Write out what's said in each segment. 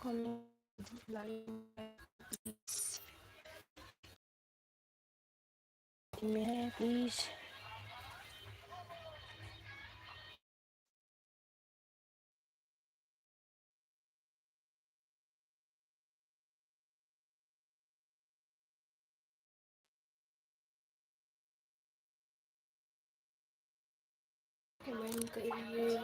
Comment like में है please. Comment करिए।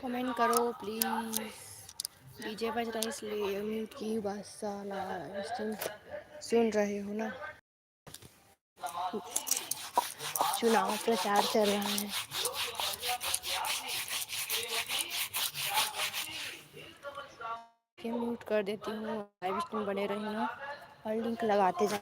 कमेंट करो प्लीज़। डीजे बज रहा है इसलिए म्यूट की बात साला सुन रहे हो ना। चुनाव प्रचार चल रहा है। ये म्यूट कर देती हूँ, लाइव स्ट्रीम बने रहना और लिंक लगाते जा।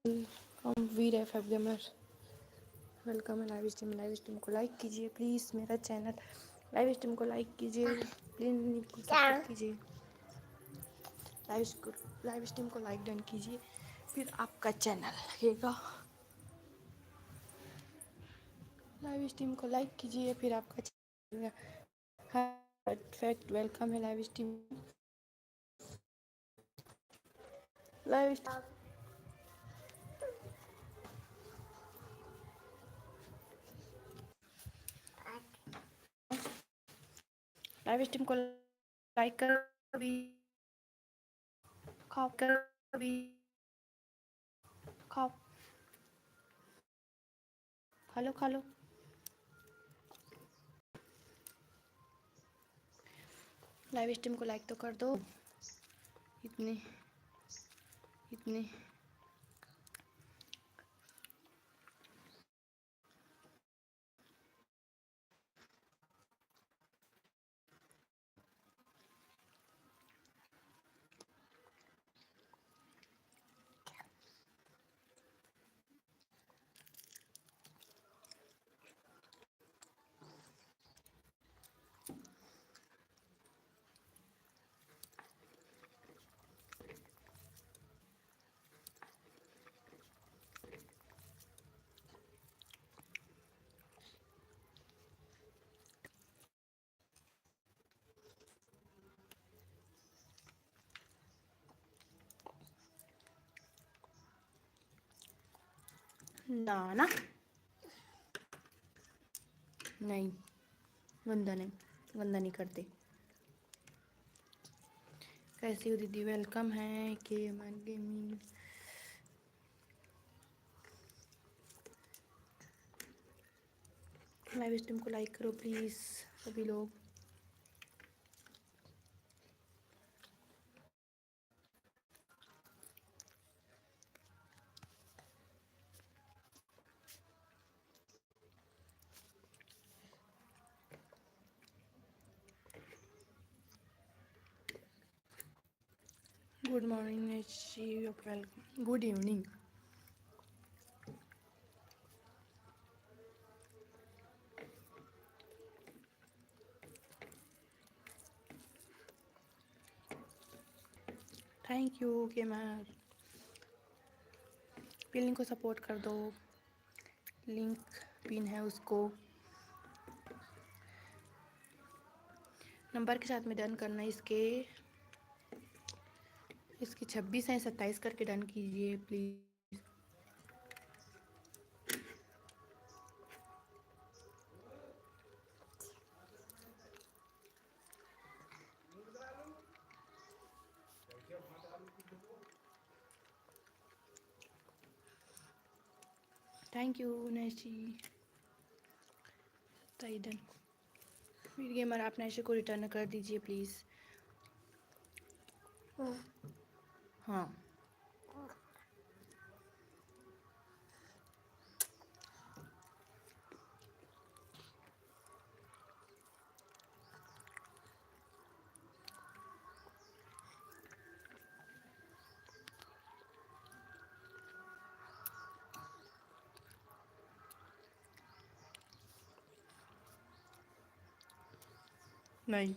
वीर एफ गेमर, वेलकम है लाइव स्ट्रीम। लाइव स्ट्रीम को लाइक कीजिए प्लीज़, मेरा चैनल लाइव स्ट्रीम को लाइक कीजिए प्लीज़, सपोर्ट कीजिए। लाइव स्ट्रीम को लाइक डन कीजिए, फिर आपका चैनल लगेगा। लाइव स्ट्रीम को लाइक कीजिए फिर आपका चैनल। परफेक्ट, वेलकम है लाइव स्ट्रीम। लाइव स्ट्रीम को लाइक करो अभी, खाओ करो अभी, खाओ, खा लो खा लो। लाइव स्ट्रीम को लाइक तो कर दो। इतने इतने ना नहीं, गंदा नहीं, गंदा नहीं करते। कैसी हो दीदी, वेलकम है के मन गेमिंग। लाइव स्ट्रीम को लाइक करो प्लीज़ सभी लोग। Good morning, welcome, good evening. Thank you के मैं पिन को सपोर्ट कर दो, लिंक पिन है उसको नंबर के साथ में डन करना। इसके 26 हैं, 27 करके डन कीजिए प्लीज़। थैंक यू नैशी, सही डन। वीर गेमर आप नैशी को रिटर्न कर दीजिए प्लीज़। हाँ नहीं,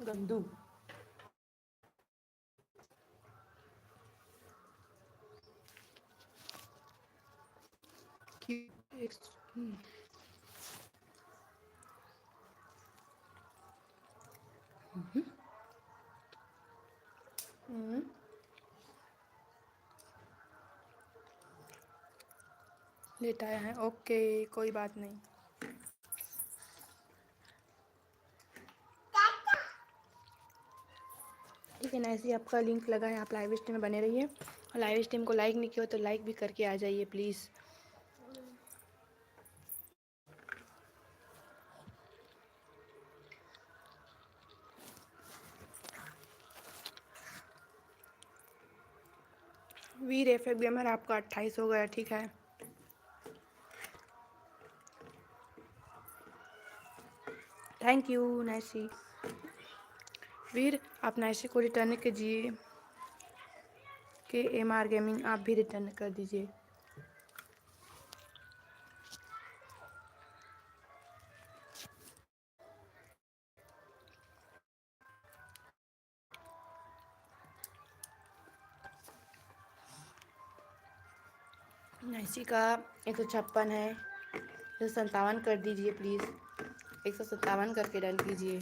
गंदू। लेट आया है, ओके कोई बात नहीं। ठीक है, ऐसे ही आपका लिंक लगा है, आप लाइव स्ट्रीम में बने रहिए। और लाइव स्ट्रीम को लाइक नहीं किया तो लाइक भी करके आ जाइए प्लीज़। वीर एफ गेमर आपका 28 हो गया, ठीक है। थैंक यू नैसी। फिर आप नाइसी को रिटर्न कीजिए। KMR गेमिंग आप भी रिटर्न कर दीजिए। नाइसी का 156 है, 157 कर दीजिए प्लीज़। 157 करके डन कीजिए।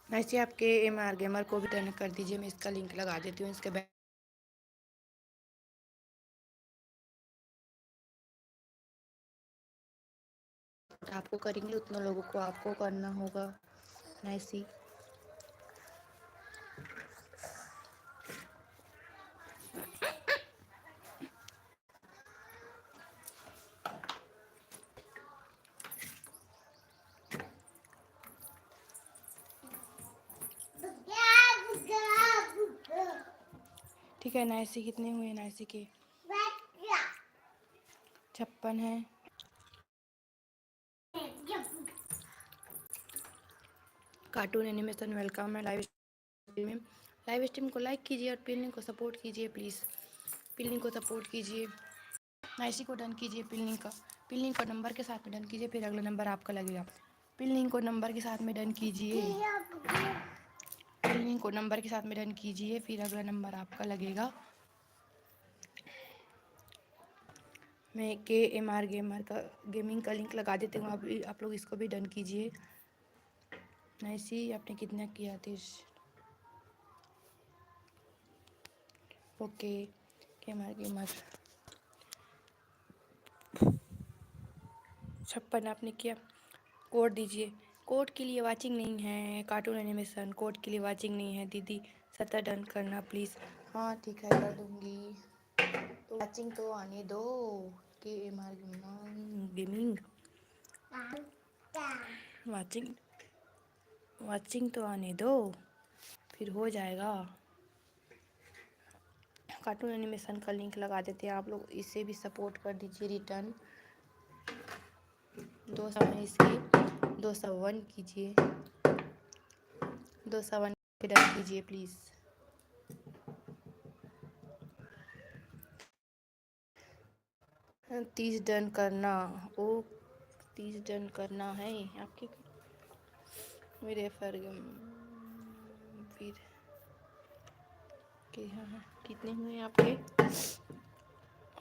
नाइसी आपके KMR गेमर को भी टर्न कर दीजिए। मैं इसका लिंक लगा देती हूँ इसके बैक। आपको करेंगे उतना लोगों को आपको करना होगा। नाइसी ठीक है। नाइसी कितने हुए? नाइसी के 56 है। कार्टून एनिमेशन वेलकम है लाइव स्ट्रीम में। लाइव स्ट्रीम को लाइक कीजिए और पिलिंग को सपोर्ट कीजिए प्लीज़। पिलिंग को सपोर्ट कीजिए। नाइसी को डन कीजिए। पिलिंग को नंबर के साथ में डन कीजिए, फिर अगला नंबर आपका लगेगा। पिलिंग को नंबर के साथ में डन कीजिए। पिलिंग को नंबर के साथ में डन कीजिए, फिर अगला नंबर आपका लगेगा। मैं KMR गेमिंग का लिंक लगा देती हूँ। आप लोग इसको भी डन कीजिए। नाइसी आपने कितना किया? 30। ओके। KMR गेमर 56 आपने किया। कोड दीजिए। कोड के लिए वाचिंग नहीं है। कार्टून एनिमेशन कोड के लिए वाचिंग नहीं है दीदी। 70 डन करना प्लीज़। हाँ ठीक है, कर दूँगी। तो वाचिंग तो आने दो। KMR गेमिंग वाचिंग तो आने दो, फिर हो जाएगा। कार्टून एनिमेशन का लिंक लगा देते हैं। आप लोग इसे भी सपोर्ट कर दीजिए। रिटर्न 200 में इसके 201 कीजिए। 201 पे डन कीजिए प्लीज़। हाँ, 30 डन करना। ओ 30 डन करना है आपके मेरे फिर के हाँ कितने हुए आपके?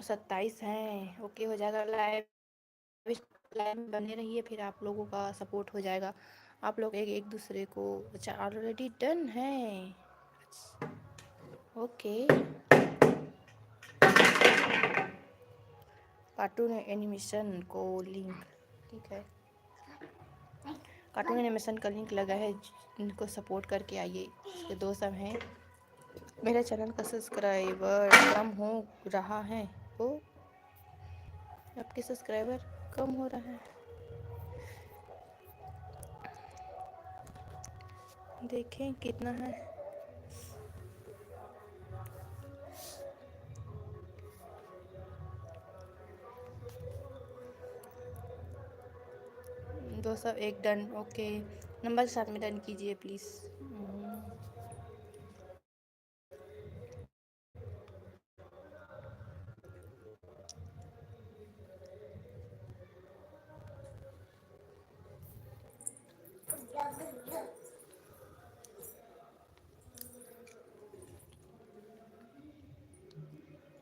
27 हैं। ओके हो जाएगा। लाइव में बने रहिए, फिर आप लोगों का सपोर्ट हो जाएगा। आप लोग एक दूसरे को। अच्छा ऑलरेडी डन है। ओके। कार्टून एनिमेशन को लिंक ठीक है। कार्टून एनिमेशन का लिंक लगा है, इनको सपोर्ट करके आइए। इसके 2 सब हैं। मेरे चैनल का सब्सक्राइबर कम हो रहा है। ओ आपके सब्सक्राइबर कम हो रहा है। देखें कितना है। दो सब एक डन। ओके नंबर के साथ में डन कीजिए प्लीज़।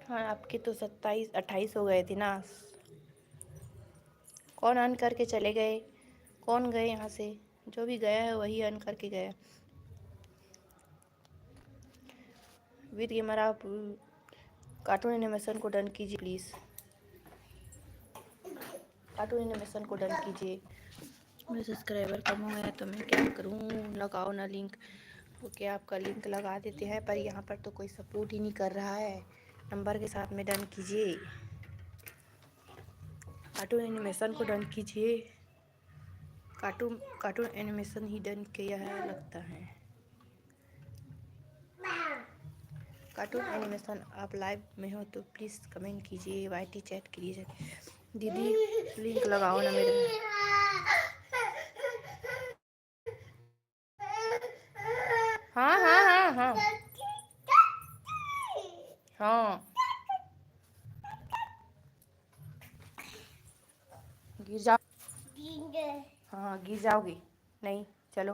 हाँ आपके तो 27-28 हो गए थे ना। कौन अर्न करके चले गए? कौन गए यहाँ से? जो भी गया है वही अर्न करके गया। वीर गेमर आप कार्टून एनिमेशन को डन कीजिए प्लीज़। कार्टून एनिमेशन को डन कीजिए। मेरे सब्सक्राइबर कम हो गया तो मैं क्या करूँ? लगाओ ना लिंक। ओके आपका लिंक लगा देते हैं, पर यहाँ पर तो कोई सपोर्ट ही नहीं कर रहा है। नंबर के साथ में डन कीजिए। कार्टून एनिमेशन को डन कीजिए। कार्टून कार्टून एनिमेशन ही डन किया है लगता है। कार्टून एनिमेशन आप लाइव में हो तो प्लीज़ कमेंट कीजिए, वाईटी चैट कीजिए। दीदी लिंक लगाओ ना मेरे। हाँ हाँ हाँ हाँ हाँ, गिर जाओ। हाँ गिर जाओगी। नहीं, चलो।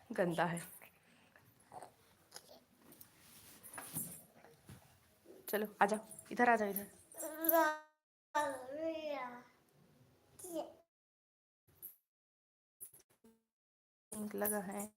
गंदा है। चलो आ जाओ, इधर आ जाओ, इधर। लिंक लगा है।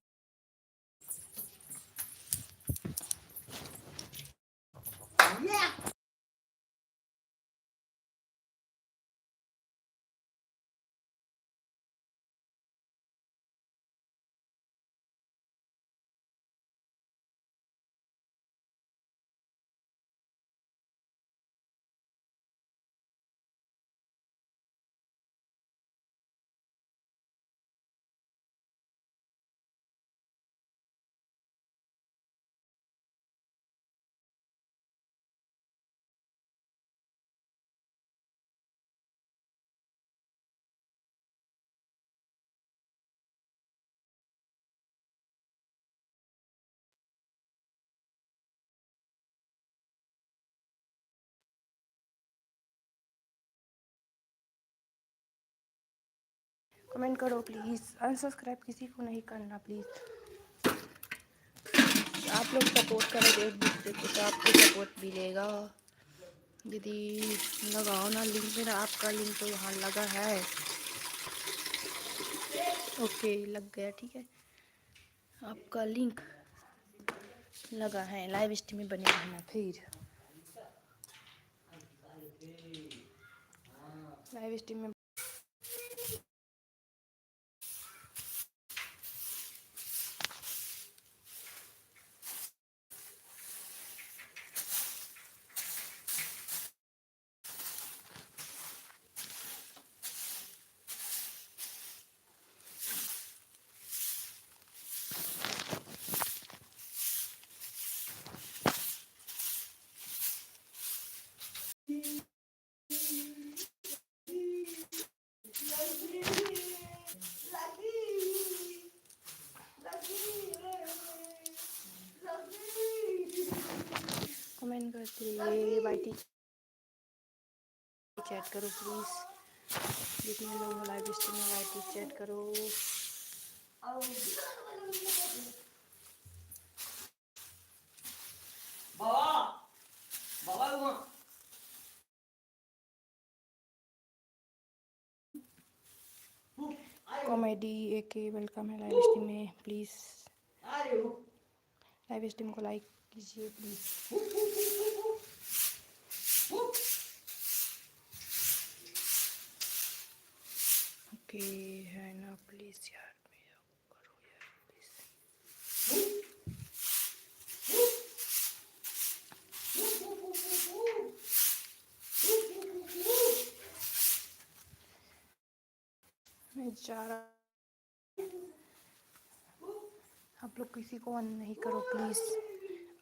कमेंट करो प्लीज़। अनसब्सक्राइब किसी को नहीं करना प्लीज़। आप लोग सपोर्ट करोगे एक दूसरे को तो आपको सपोर्ट मिलेगा। दीदी लगाओ ना लिंक, मेरा आपका लिंक तो यहाँ लगा है। ओके लग गया, ठीक है। आपका लिंक लगा है, लाइव स्ट्रीम में बने रहना। फिर लाइव स्ट्रीम में कमेंट करते रहिए, वाईटी चैट करो प्लीज़। जितने लोग लाइव स्ट्रीम में वाईटी चैट करो। कॉमेडी एके वेलकम है लाइव स्ट्रीम में, प्लीज़ लाइव स्ट्रीम को लाइक कीजिए प्लीज़। ओके है ना, प्लीज़ यार मेरा करो यार प्लीज़। मैं जा रहा। आप लोग किसी को अन नहीं करो प्लीज़,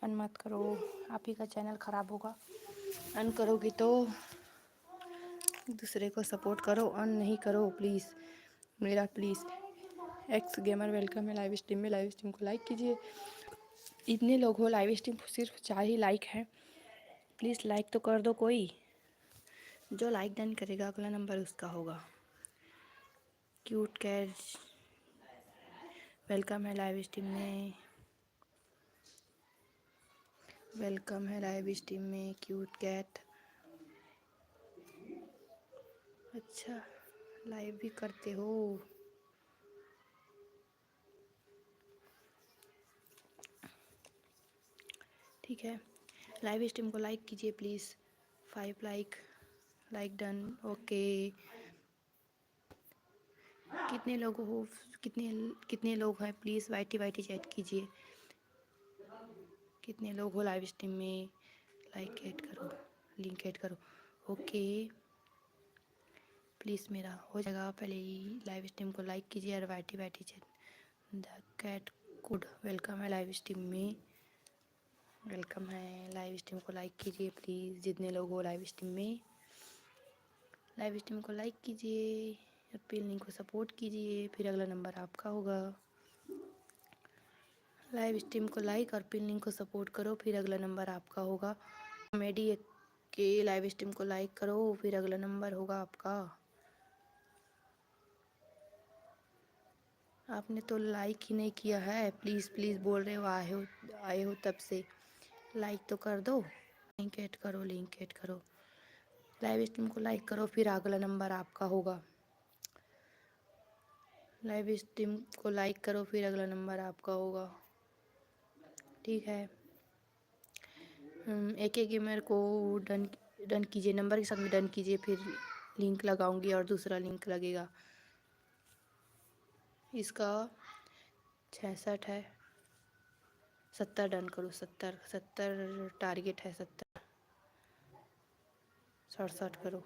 अन मत करो, आप ही का चैनल ख़राब होगा। अन करोगी तो दूसरे को सपोर्ट करो, अन नहीं करो प्लीज़ मेरा, प्लीज़। एक्स गेमर वेलकम है लाइव स्ट्रीम में, लाइव स्ट्रीम को लाइक कीजिए। इतने लोग हो, लाइव स्ट्रीम सिर्फ 4 ही लाइक हैं, प्लीज़ लाइक तो कर दो कोई। जो लाइक डन करेगा अगला नंबर उसका होगा। क्यूट कैट वेलकम है लाइव स्ट्रीम में, वेलकम है लाइव स्ट्रीम में क्यूट कैट। अच्छा लाइव भी करते हो, ठीक है। लाइव स्ट्रीम को लाइक कीजिए प्लीज़। 5 like done, okay. कितने लोग हो, कितने कितने लोग हैं प्लीज़ वाईटी चैट कीजिए। कितने लोग हो लाइव स्ट्रीम में, लाइक ऐड करो, लिंक ऐड करो। ओके प्लीज़ मेरा हो जाएगा। पहले ही लाइव स्ट्रीम को लाइक कीजिए और बैठी बैठी द कैट गुड वेलकम है लाइव स्ट्रीम में, वेलकम है। लाइव स्ट्रीम को लाइक कीजिए प्लीज़, जितने लोग हो लाइव स्ट्रीम में, लाइव स्ट्रीम को लाइक कीजिए और पिन लिंक को सपोर्ट कीजिए, फिर अगला नंबर आपका होगा। लाइव स्ट्रीम को लाइक और पिन लिंक को सपोर्ट करो, फिर अगला नंबर आपका होगा। कॉमेडी के लाइव स्ट्रीम को लाइक करो, फिर अगला नंबर होगा आपका। आपने तो लाइक ही नहीं किया है, प्लीज़ प्लीज़ बोल रहे हो, आए हो तब से लाइक तो कर दो। लिंक ऐड करो, लिंक ऐड करो, लाइव स्ट्रीम को लाइक करो, फिर अगला नंबर आपका होगा। लाइव स्ट्रीम को लाइक करो, फिर अगला नंबर आपका होगा, ठीक है। एक एक गेमर को डन डन कीजिए, नंबर के साथ में डन कीजिए, फिर लिंक लगाऊंगी और दूसरा लिंक लगेगा। इसका 66 है, 70 डन करो, 70 टारगेट है, 70 67 करो।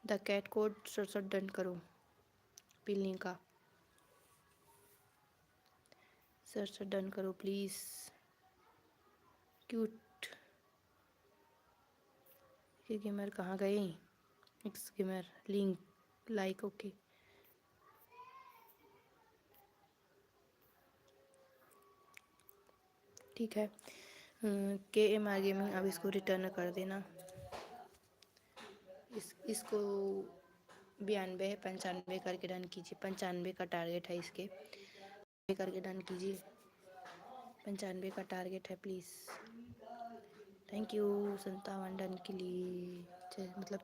द कैट कोड 67 डन करो, पिन लिंक का 67 डन करो प्लीज़। क्यूट ये गेमर कहाँ गए? X gamer link like okay. ठीक है। KMR गेमिंग अब इसको रिटर्न कर देना। इसको 92 95 करके डन कीजिए, 95 का टारगेट है इसके, करके डन कीजिए। 95 का टारगेट है प्लीज़। थैंक यू 57 डन के लिए, मतलब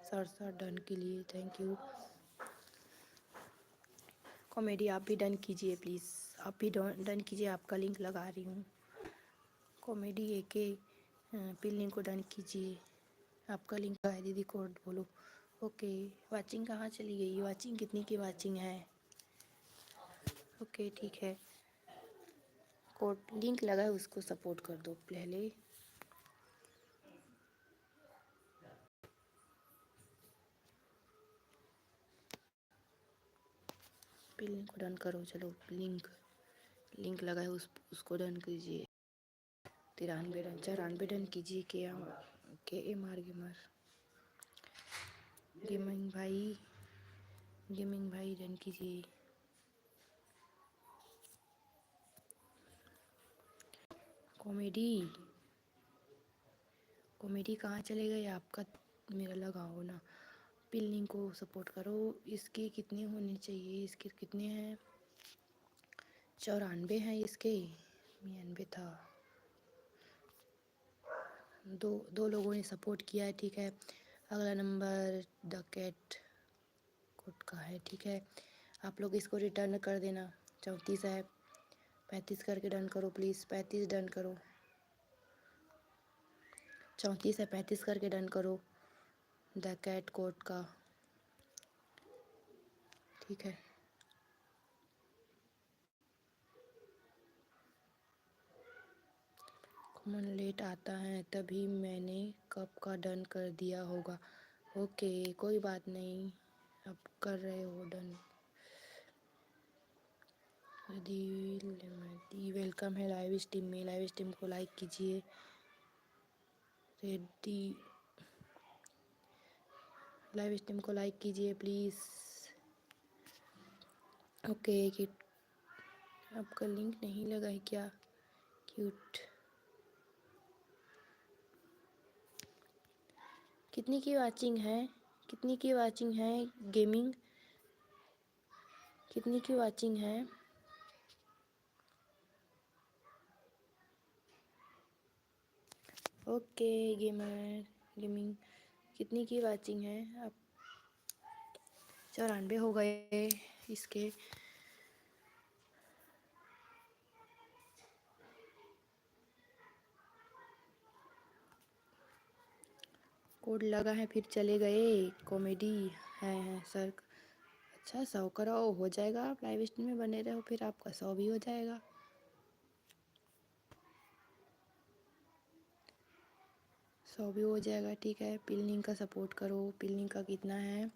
67 डन के लिए थैंक यू। कॉमेडी आप भी डन कीजिए प्लीज़, आप भी डन कीजिए, आपका लिंक लगा रही हूँ। कॉमेडी एक पिन लिंक को डन कीजिए, आपका लिंक है दीदी, कोड बोलो। ओके वाचिंग कहाँ चली गई? वाचिंग कितनी की वाचिंग है? ओके ठीक है, कोड लिंक लगा है उसको सपोर्ट कर दो पहले। पिन लिंक को डन करो, चलो लिंक लगा है उसको डन कीजिए। 93 डन, 94 डन कीजिए। KMR गेमिंग भाई डन कीजिए। कॉमेडी कहाँ चले गए? आपका मेरा लगाओ ना, पिन लिंक को सपोर्ट करो। इसके कितने होने चाहिए? इसके कितने हैं? 94 हैं इसके, 99 था। दो लोगों ने सपोर्ट किया है, ठीक है। अगला नंबर द कैट कोड का है, ठीक है। आप लोग इसको रिटर्न कर देना। 34 है, 35 करके डन करो प्लीज़, 35 डन करो। 34 है, 35 करके डन करो द कैट कोड का, ठीक है। कॉमन लेट आता है तभी मैंने कब का डन कर दिया होगा। ओके कोई बात नहीं, अब कर रहे हो डन। दी वेलकम है लाइव स्ट्रीम में, लाइव स्ट्रीम को लाइक कीजिए। रेडी लाइव स्ट्रीम को लाइक कीजिए प्लीज़। ओके कि आपका लिंक नहीं लगा है क्या? क्यूट। कितनी की वाचिंग है? कितनी की वाचिंग है गेमिंग? कितनी की वाचिंग है? ओके गेमिंग कितनी की वाचिंग है? अब 94 हो गए इसके। कोड लगा है फिर चले गए। कॉमेडी है सर। अच्छा 100 कराओ, हो जाएगा। आप लाइव स्ट्रीम में बने रहो, फिर आपका 100 भी हो जाएगा। 100 भी हो जाएगा, ठीक है। पिलनिंग का सपोर्ट करो। पिलनिंग का कितना है?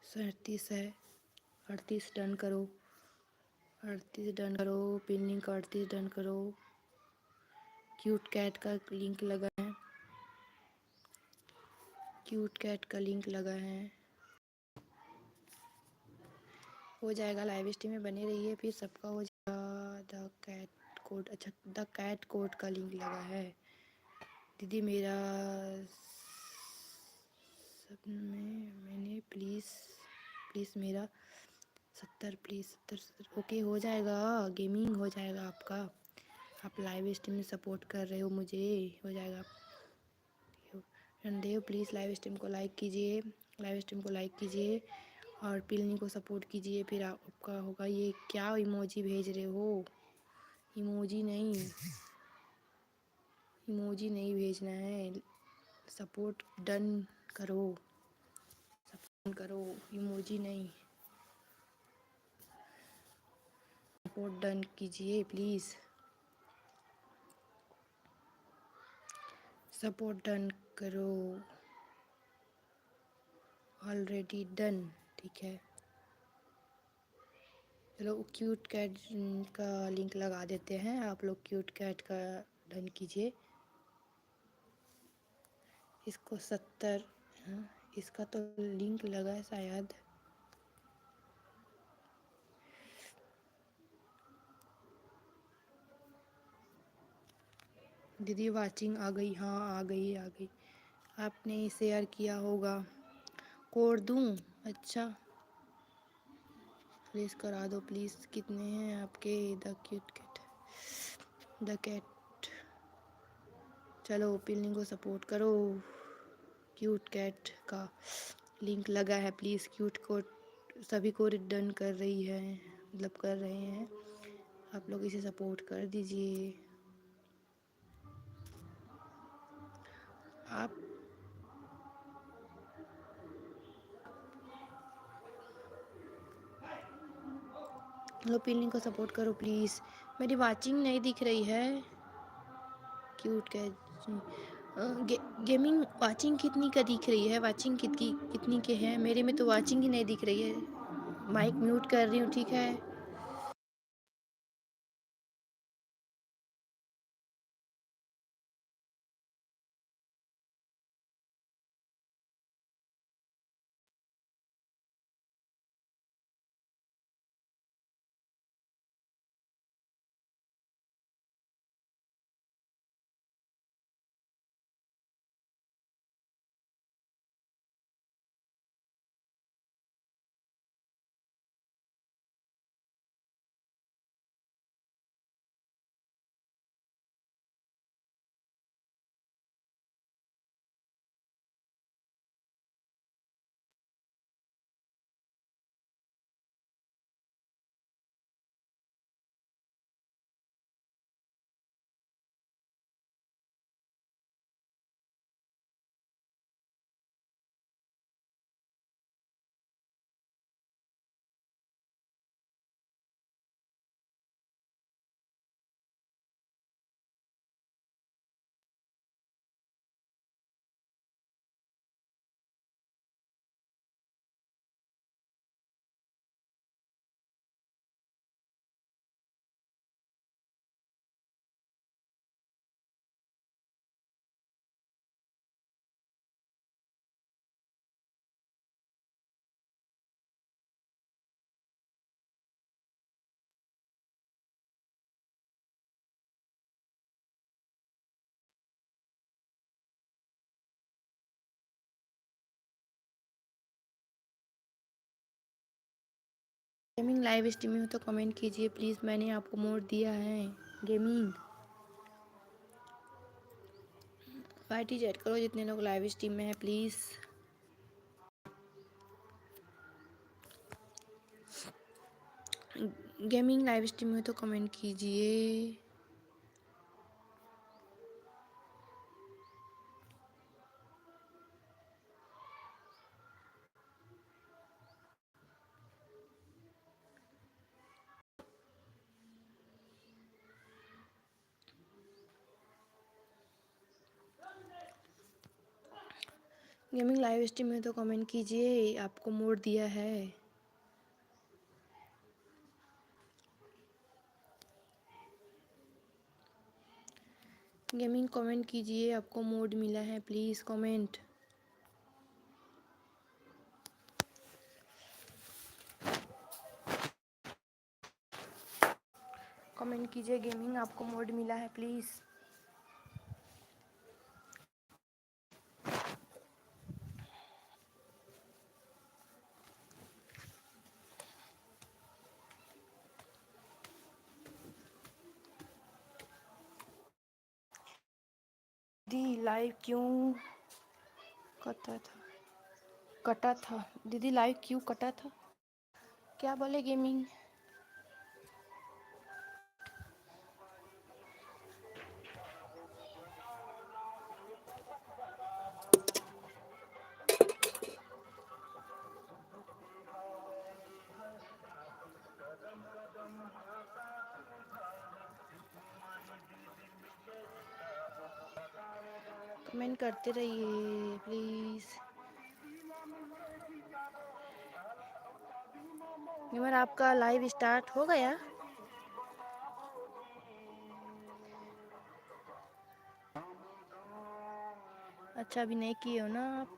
37 है। 38 डन करो। 38 डन करो। पिलनिंग का 38 डन करो। क्यूट कैट का लिंक लगा है। क्यूट कैट का लिंक लगा है। हो जाएगा। लाइव स्ट्रीम में बने रहिए, फिर सबका हो जाएगा। द कैट कोड, अच्छा द कैट कोड का लिंक लगा है। दीदी मेरा सब में मैंने प्लीज़ मेरा 70 प्लीज़ 70 ओके हो जाएगा। गेमिंग हो जाएगा आपका। आप लाइव स्ट्रीम में सपोर्ट कर रहे हो मुझे, हो जाएगा। रणदेव प्लीज़ लाइव स्ट्रीम को लाइक कीजिए। लाइव स्ट्रीम को लाइक कीजिए और पिलनी को सपोर्ट कीजिए, फिर आपका होगा। ये क्या इमोजी भेज रहे हो? इमोजी नहीं भेजना है। सपोर्ट डन करो। सपोर्ट करो, इमोजी नहीं। सपोर्ट डन कीजिए प्लीज़। सपोर्ट डन करो। ऑलरेडी डन, ठीक है। चलो क्यूट कैट का लिंक लगा देते हैं। आप लोग क्यूट कैट का डन कीजिए। इसको 70, हाँ, इसका तो लिंक लगा है शायद। दीदी वाचिंग आ गई, हाँ आ गई। आपने शेयर किया होगा। कोड दूँ? अच्छा प्लीज़ करा दो प्लीज़। कितने हैं आपके? द कैट चलो पिलनिंग को सपोर्ट करो। क्यूट कैट का लिंक लगा है, प्लीज़ क्यूट को सभी को डन कर रही है, मतलब कर रहे हैं। आप लोग इसे सपोर्ट कर दीजिए। आप लोग पिलनिंग को सपोर्ट करो प्लीज़। मेरी वाचिंग नहीं दिख रही है। क्यूट कैट गेमिंग वाचिंग कितनी का दिख रही है? वाचिंग कितनी के हैं? मेरे में तो वाचिंग ही नहीं दिख रही है। माइक म्यूट कर रही हूँ, ठीक है। गेमिंग लाइव स्ट्रीम में हो तो कमेंट कीजिए प्लीज़। मैंने आपको मोड दिया है। गेमिंग पार्टी चैट करो जितने लोग लाइव स्ट्रीम में है प्लीज़। गेमिंग लाइव स्ट्रीम में हो तो कमेंट कीजिए। गेमिंग लाइव स्ट्रीम में तो कमेंट कीजिए, आपको मोड दिया है। गेमिंग कमेंट कीजिए, आपको मोड मिला है, प्लीज़ कमेंट। कमेंट कीजिए गेमिंग, आपको मोड मिला है, प्लीज़। दीदी लाइव क्यों कटा था दीदी, लाइव क्यों कटा था? क्या बोले गेमिंग? कमेंट करते रहिए प्लीज़। गेमर आपका लाइव स्टार्ट हो गया? अच्छा, अभी नहीं किए हो ना आप?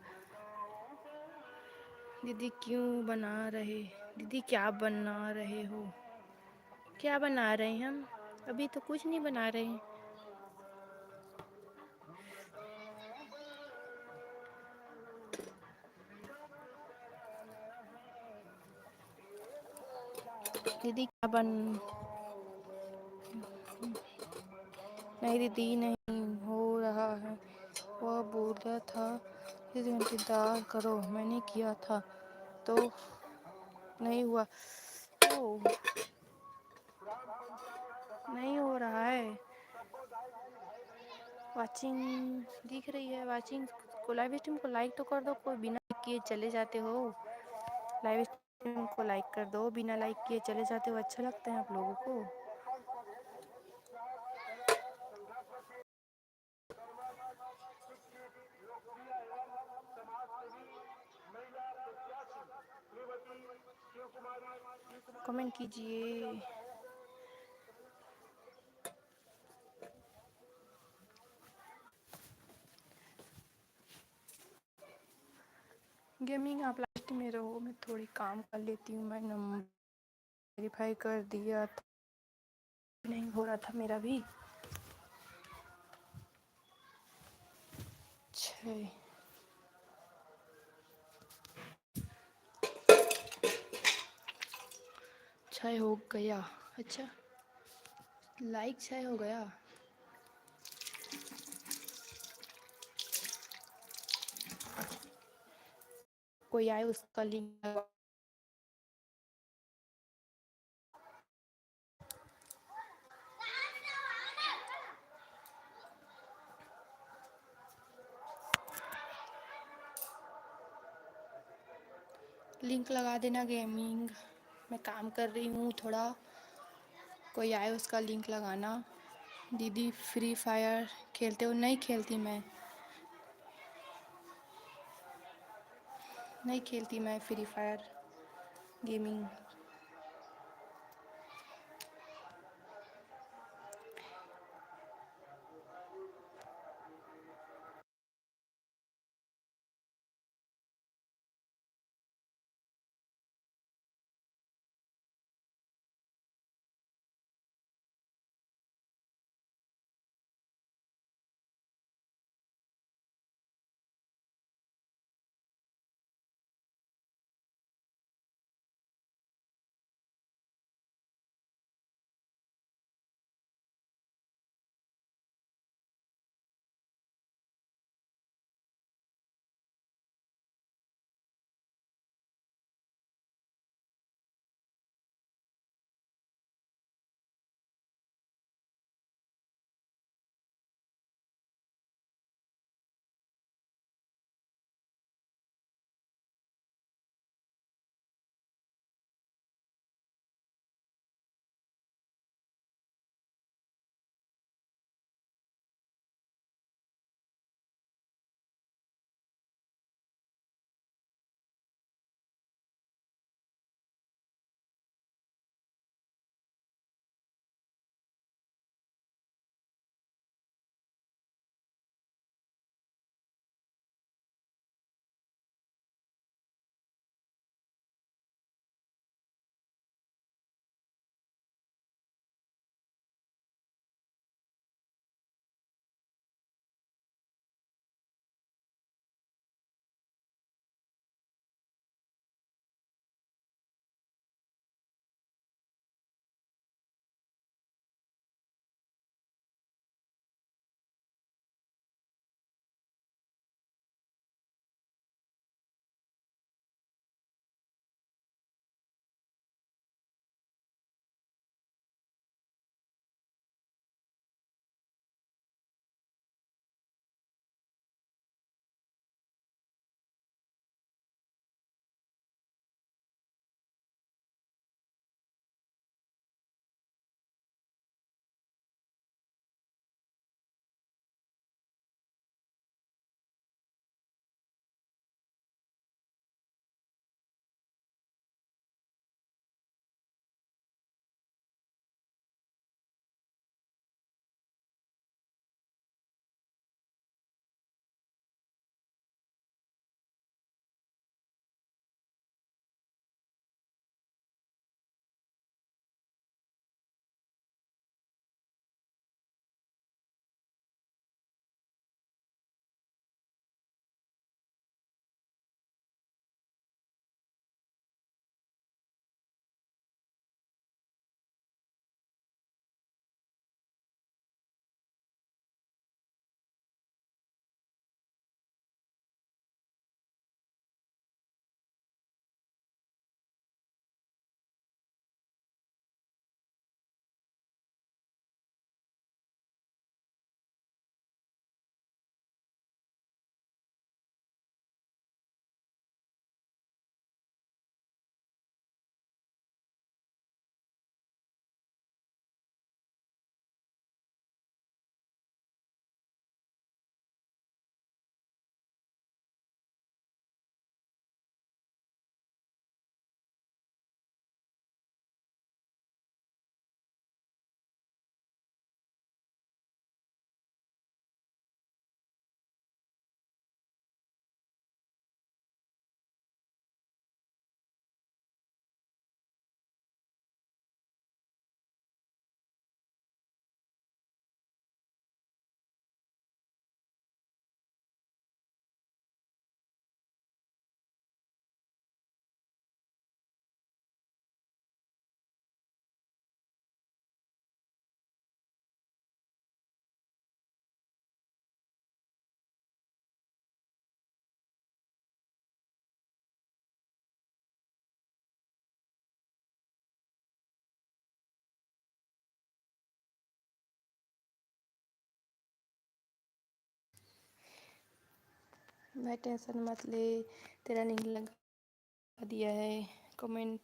दीदी क्यों बना रहे दीदी क्या बना रहे हो? क्या बना रहे हैं हम? अभी तो कुछ नहीं बना रहे हैं। दीदी क्या बन नहीं दीदी, नहीं हो रहा है। वह बोला था दीदी इंतज़ार करो, मैंने किया था तो नहीं हुआ। ओ, नहीं हो रहा है। वाचिंग दिख रही है, वाचिंग को लाइव स्ट्रीम को लाइक तो कर दो, कोई बिना लाइक किए चले जाते हो। लाइव स्ट्रीम को लाइक कर दो, बिना लाइक किए चले जाते हो, अच्छा लगता है आप लोगों को? कमेंट कीजिए। गेमिंग आप लास्ट में रहो, मैं थोड़ी काम कर लेती हूँ। मैं नंबर वेरीफाई कर दिया था, नहीं हो रहा था मेरा भी। 6 6 हो गया। अच्छा, लाइक 6 हो गया। कोई आए उसका लिंक लगा देना गेमिंग। मैं काम कर रही हूँ थोड़ा, कोई आए उसका लिंक लगाना। दीदी फ्री फायर खेलते हो? नहीं खेलती मैं, नहीं खेलती मैं फ्री फायर गेमिंग। मैं टेंशन मत ले, तेरा लिंक लगा दिया है। कमेंट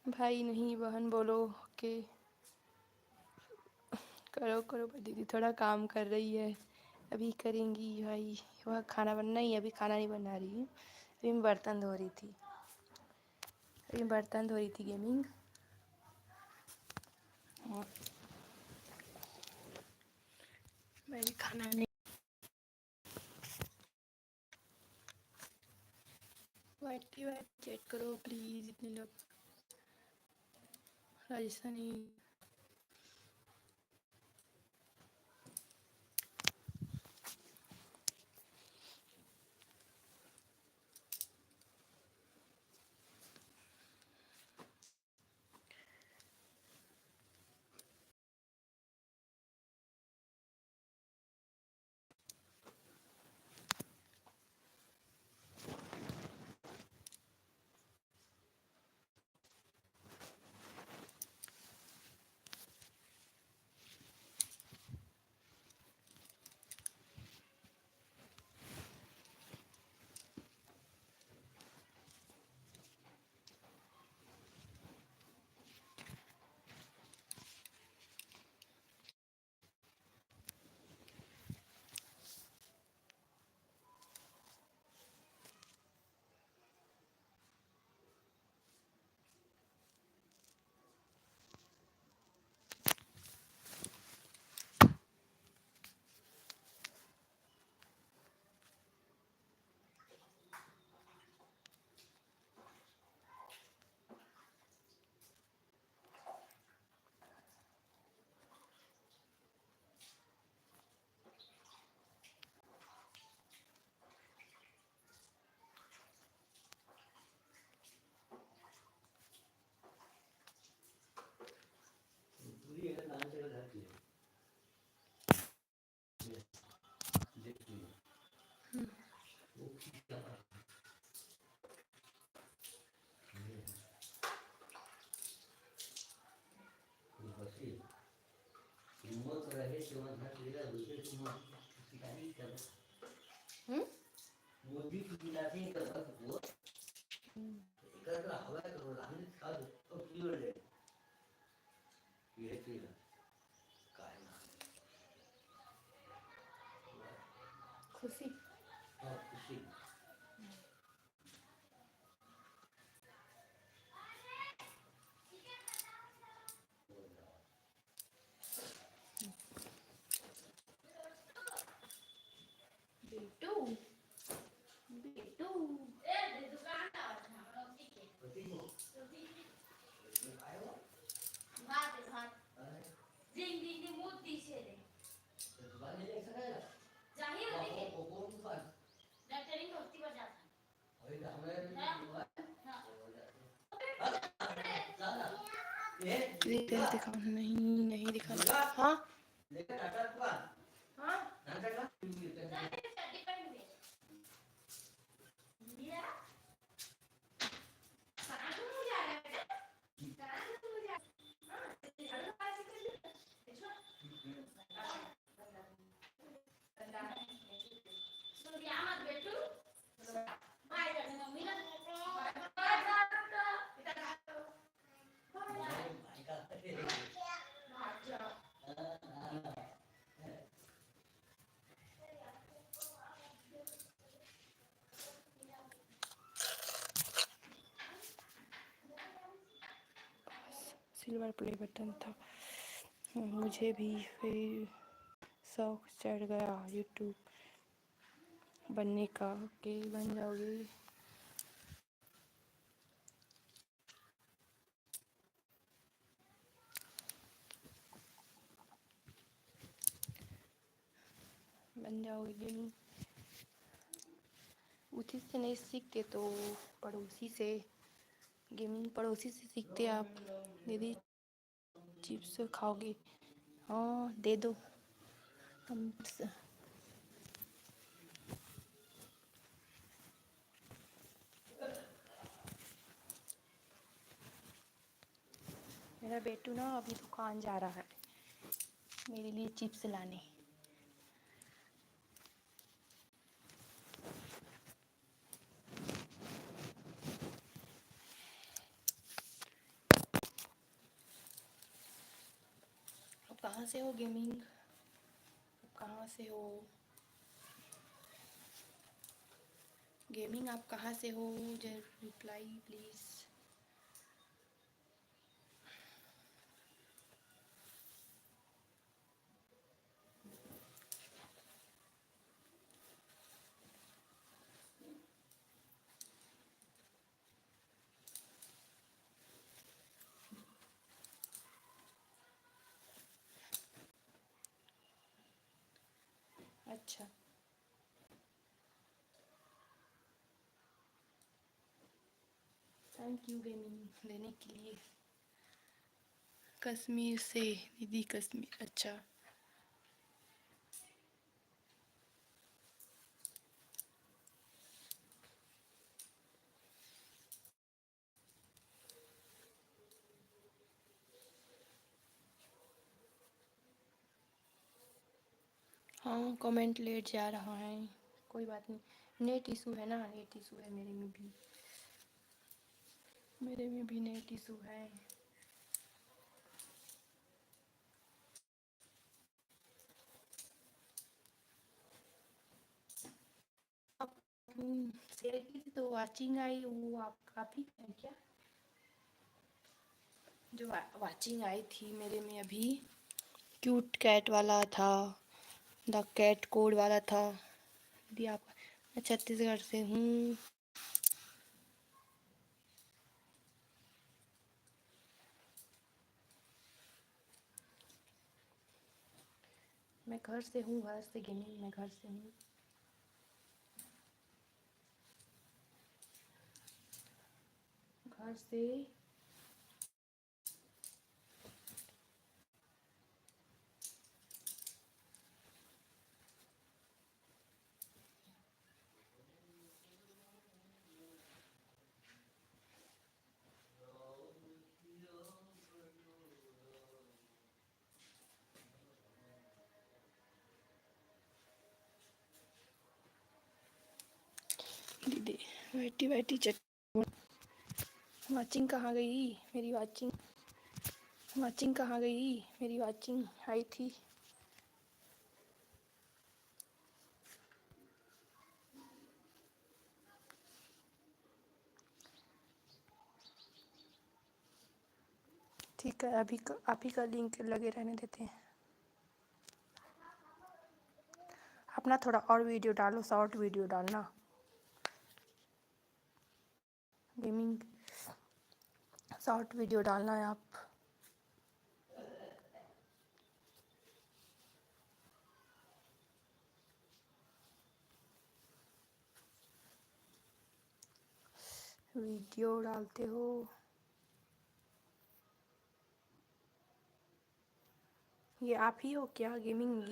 भाई नहीं बहन बोलो कि करो करो। दीदी थोड़ा काम कर रही है, अभी करेंगी भाई। वह खाना बनना ही, अभी खाना नहीं बना रही हूँ, अभी मैं बर्तन धो रही थी। गेमिंग। और मैं भी खाना नहीं। वाइट चेक करो प्लीज़, इतने लोग राजस्थानी। खुशी बेटू बेटू दिखाओ। नहीं नहीं दिखा। हाँ हाँ सिल्वर प्ले बटन था। मुझे भी फिर शौक चढ़ गया यूट्यूब बनने का कि बन जाओगे। बन जाओगे गेमिंग। उसी से नहीं सीखते तो पड़ोसी से, गेमिंग पड़ोसी से सीखते आप। दीदी चिप्स खाओगे? हाँ दे दो तुम। मेरा बेटू ना अभी दुकान जा रहा है मेरे लिए चिप्स लाने। कहाँ से हो गेमिंग? कहाँ से हो गेमिंग? आप कहाँ से हो? जर रिप्लाई प्लीज़। अच्छा, थैंक यू गेमिंग लेने के लिए। कश्मीर से दीदी, कश्मीर, अच्छा। हाँ, कमेंट लेट जा रहा है, कोई बात नहीं। नेट इशू है ना, नेट इशू है मेरे में भी, मेरे में भी नेट इशू है। आप शेयर की थी तो वाचिंग आई, वो आप काफ़ी है क्या? जो वाचिंग आई थी मेरे में अभी, क्यूट कैट वाला था, द कैट कोड वाला था। दीदी आप, मैं छत्तीसगढ़ से हूँ। मैं घर से हूँ, घर से गेमिंग, मैं घर से हूँ। घर से। दीदी बैठी बैठी चट, वाचिंग कहाँ गई मेरी वाचिंग? वाचिंग कहाँ गई मेरी? वाचिंग आई थी। ठीक है, अभी आप ही का लिंक लगे रहने देते हैं। अपना थोड़ा और वीडियो डालो, शॉर्ट वीडियो डालना गेमिंग, शॉर्ट वीडियो डालना है आप। वीडियो डालते हो? ये आप ही हो क्या गेमिंग?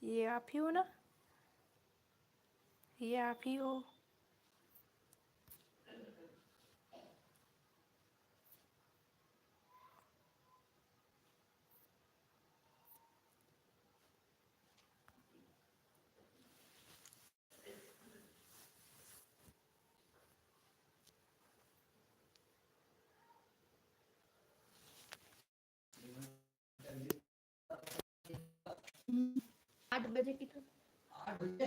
ये आप ही हो ना? ये आप ही हो? हम्म, 8 बजे की तो। 8 बजे।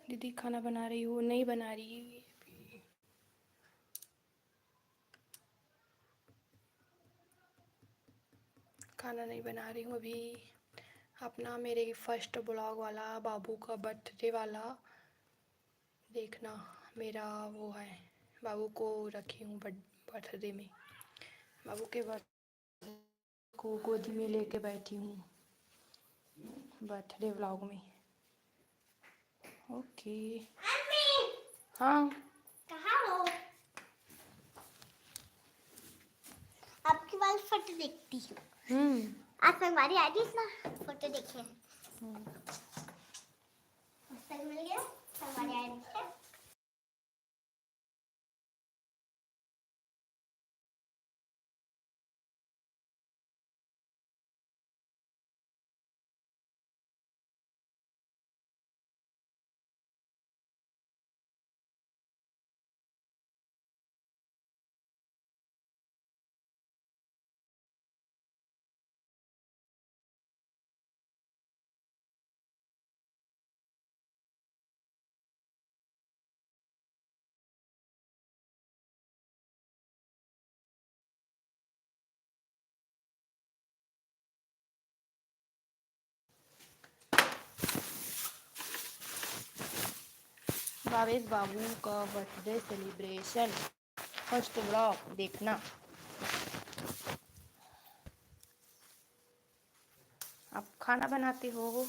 दीदी खाना बना रही हो? नहीं बना रही, खाना नहीं बना रही हूँ अभी। अपना मेरे फर्स्ट ब्लॉग वाला बाबू का बर्थडे वाला देखना। मेरा वो है, बाबू को रखी हूँ बर्थडे में, बाबू के बर्थडे को गोदी में लेके बैठी हूँ बर्थडे व्लॉग में। ओके। हाँ कहाँ हो? आपकी बाल फोटो देखती हूँ। आज हमारी आई थी ना, फोटो देखे। मिल गया हमारी आई थी। भावेश बाबू का बर्थडे सेलिब्रेशन फर्स्ट व्लॉग देखना। आप खाना बनाते हो?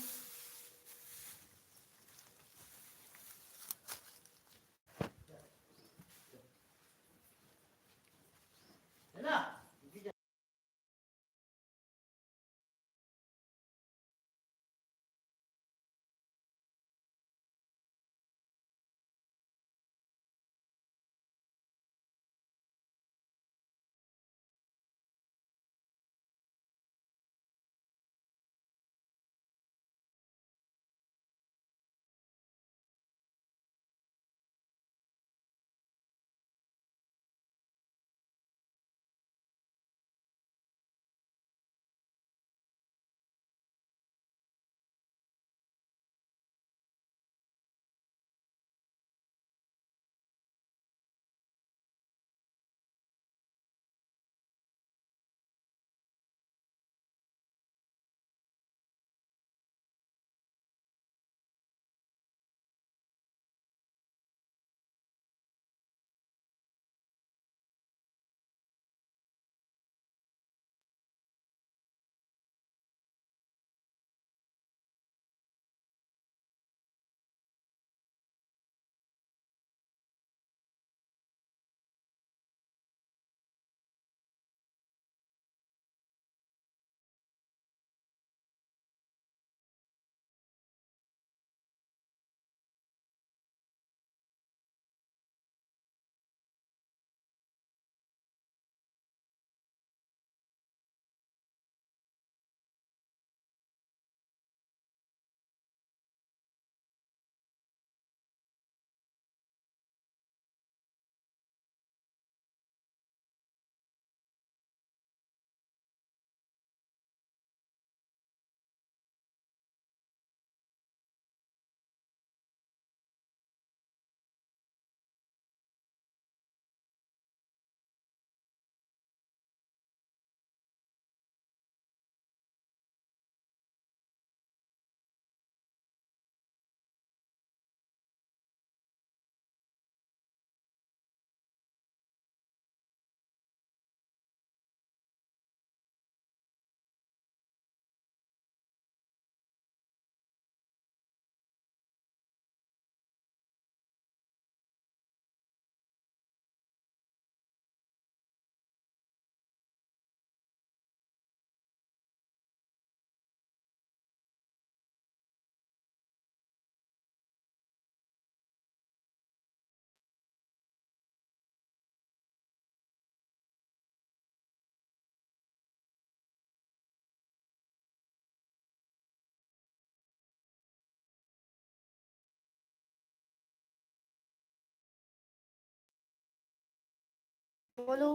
बोलो।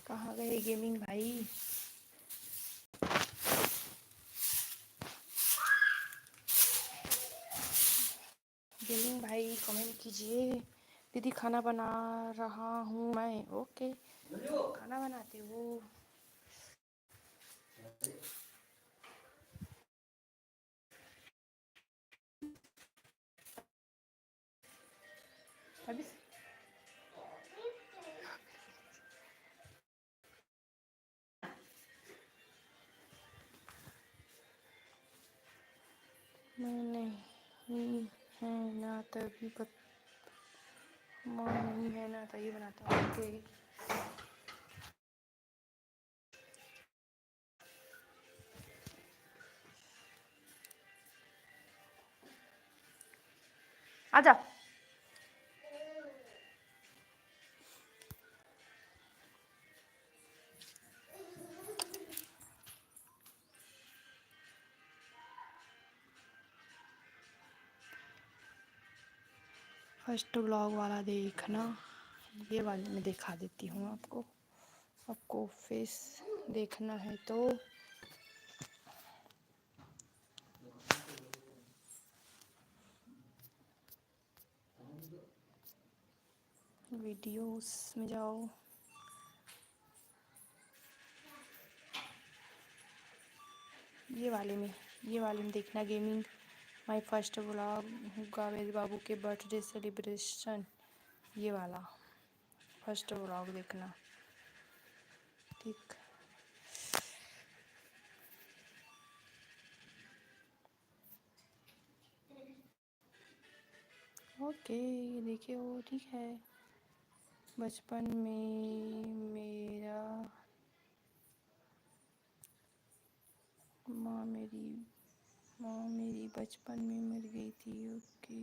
कहाँ गए गेमिंग भाई? गेमिंग भाई कमेंट कीजिए। दीदी खाना बना रहा हूँ मैं। ओके, खाना बनाते हो? अभी मैं नहीं है ना तभी माँ नहीं है ना तभी बनाता हूँ। ओके, आजा। फर्स्ट व्लॉग वाला देखना, ये वाले मैं दिखा देती हूँ आपको। आपको फेस देखना है तो वीडियोस में जाओ। ये वाले में देखना गेमिंग। माय फर्स्ट व्लॉग होगा मेरे बाबू के बर्थडे सेलिब्रेशन। ये वाला फर्स्ट व्लॉग देखना, ठीक। ओके, देखिए वो ठीक है। बचपन में मेरा माँ मेरी बचपन में मर गई थी। ओके,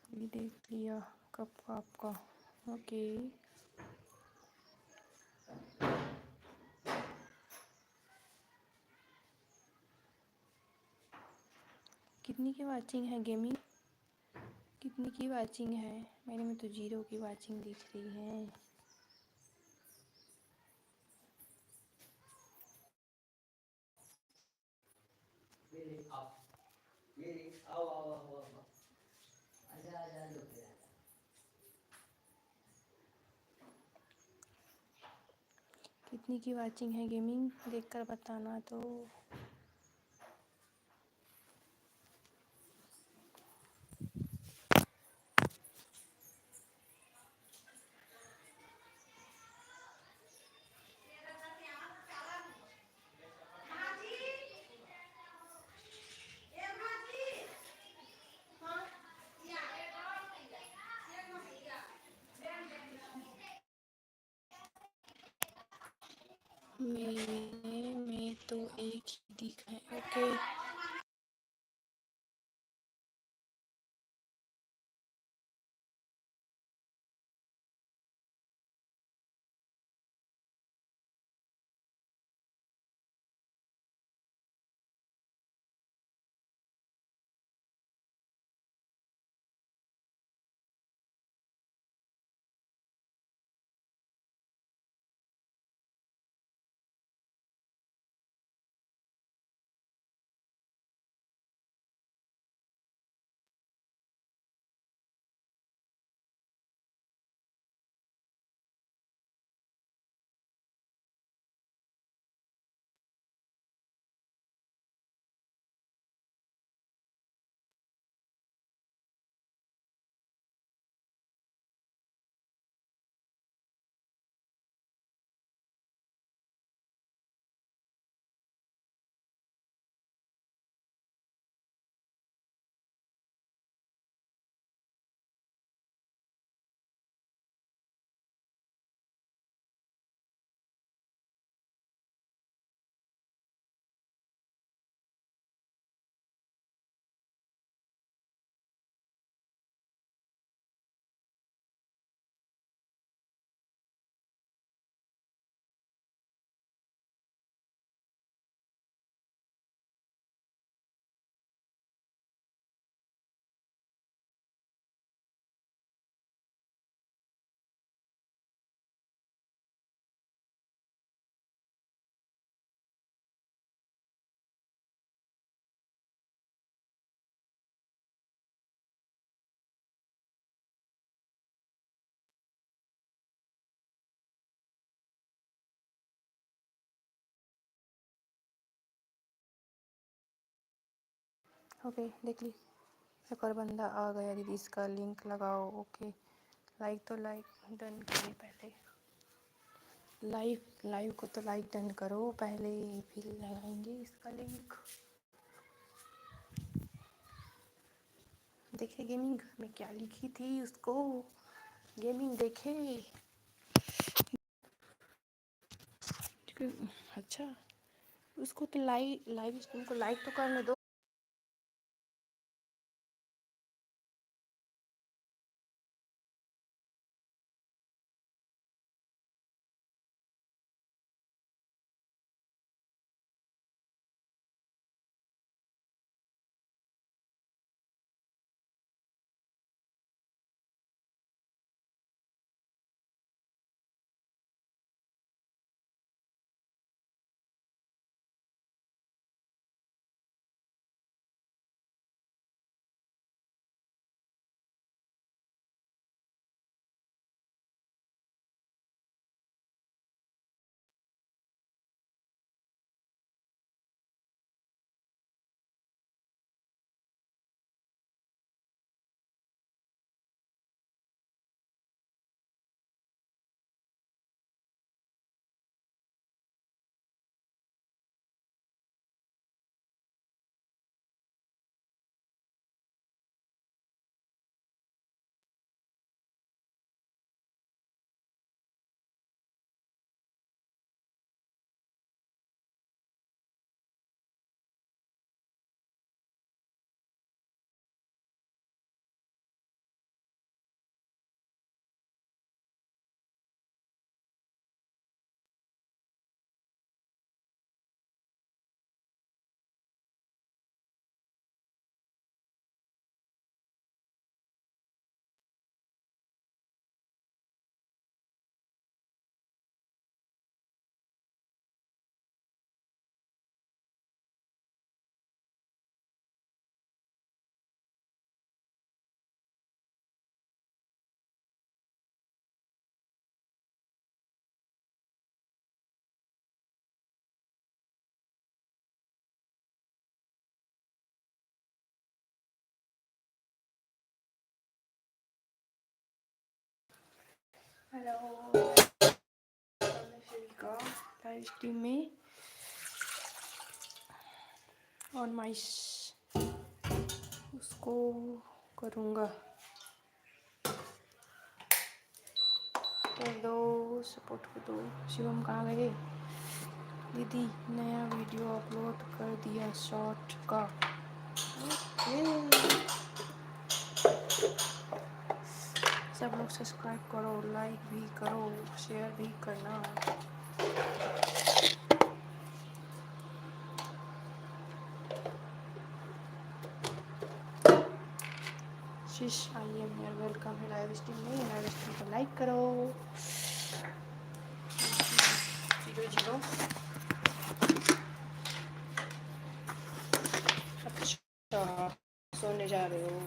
ये देख लिया कब आपका। ओके, कितनी की वाचिंग है गेमिंग? कितनी की वाचिंग है? मेरे में तो 0 की वाचिंग दिख रही है। कितनी की वाचिंग है गेमिंग, देखकर बताना तो। मेरे में तो एक ही दिख है। ओके। ओके देख ली, एक और बंदा आ गया दीदी, इसका लिंक लगाओ। ओके लाइक तो लाइक डन करिए पहले, लाइव को तो लाइक डन करो पहले, फिर लगाएंगे इसका लिंक। देखे गेमिंग में क्या लिखी थी उसको, गेमिंग देखे। अच्छा उसको तो लाइव स्ट्रीम को लाइक तो करने दो। हेलो का लाइव स्ट्रीम में ऑन माई उसको करूँगा, कर दो सपोर्ट कर दो। शिवम कहाँ गए दीदी, नया वीडियो अपलोड कर दिया शॉर्ट का। सब लोग सब्सक्राइब करो, लाइक भी करो, शेयर भी करना। शीश आई एम हियर, वेलकम है लाइव स्ट्रीम में। लाइव स्ट्रीम को लाइक करो। 0 अच्छा सोने जा रहे हो,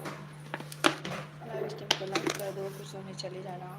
लाइव स्ट्रीम को लाइक कर दो, फिर सोने चले जाना।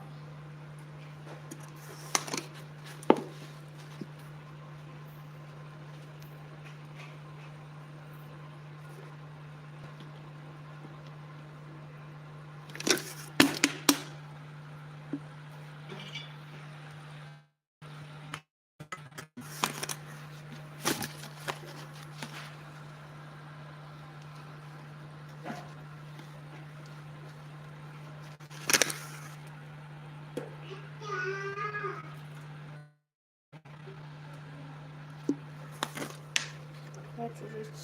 That's rich.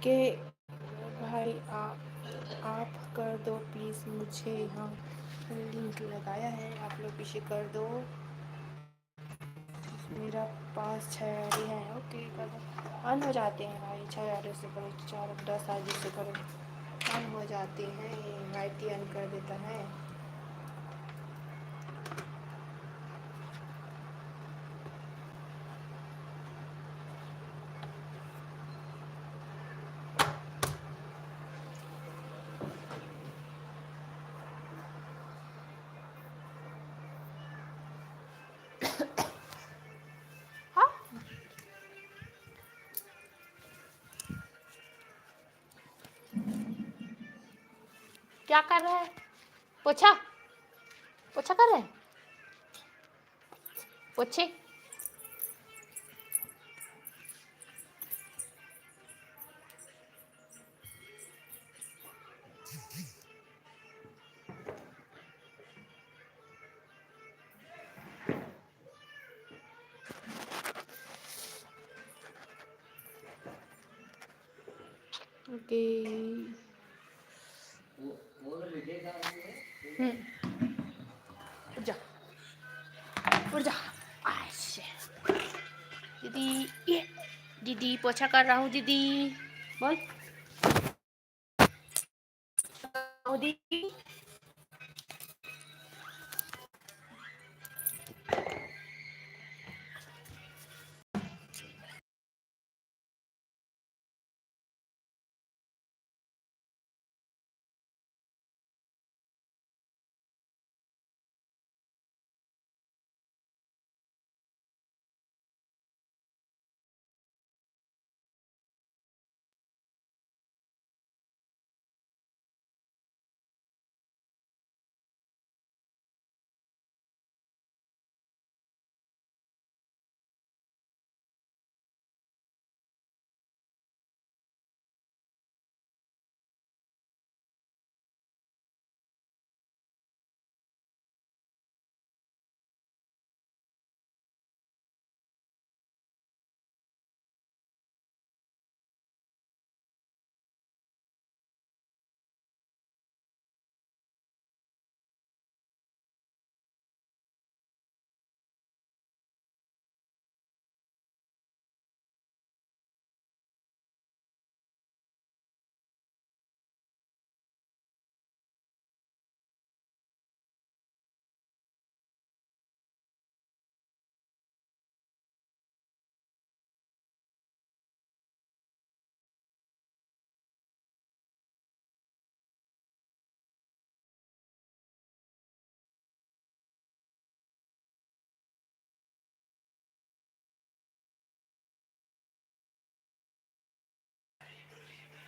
के भाई आप कर दो प्लीज़ मुझे, यहाँ लिंक लगाया है, आप लोग पीछे कर दो। मेरा पास 6 आईडी है। ओके कर दो, ऑन हो जाते हैं भाई, 6 आईडी से करो, 4-10 आईडी से करो, ऑन हो जाते हैं। वाईटी ऑन कर देता है। क्या कर रहा है? पोछा पोछा कर रहे हैं? पोछे ओके। उठ जा उठ जा। आशे। दीदी ये दीदी पोछा कर रहा हूँ दीदी। बोल दीदी।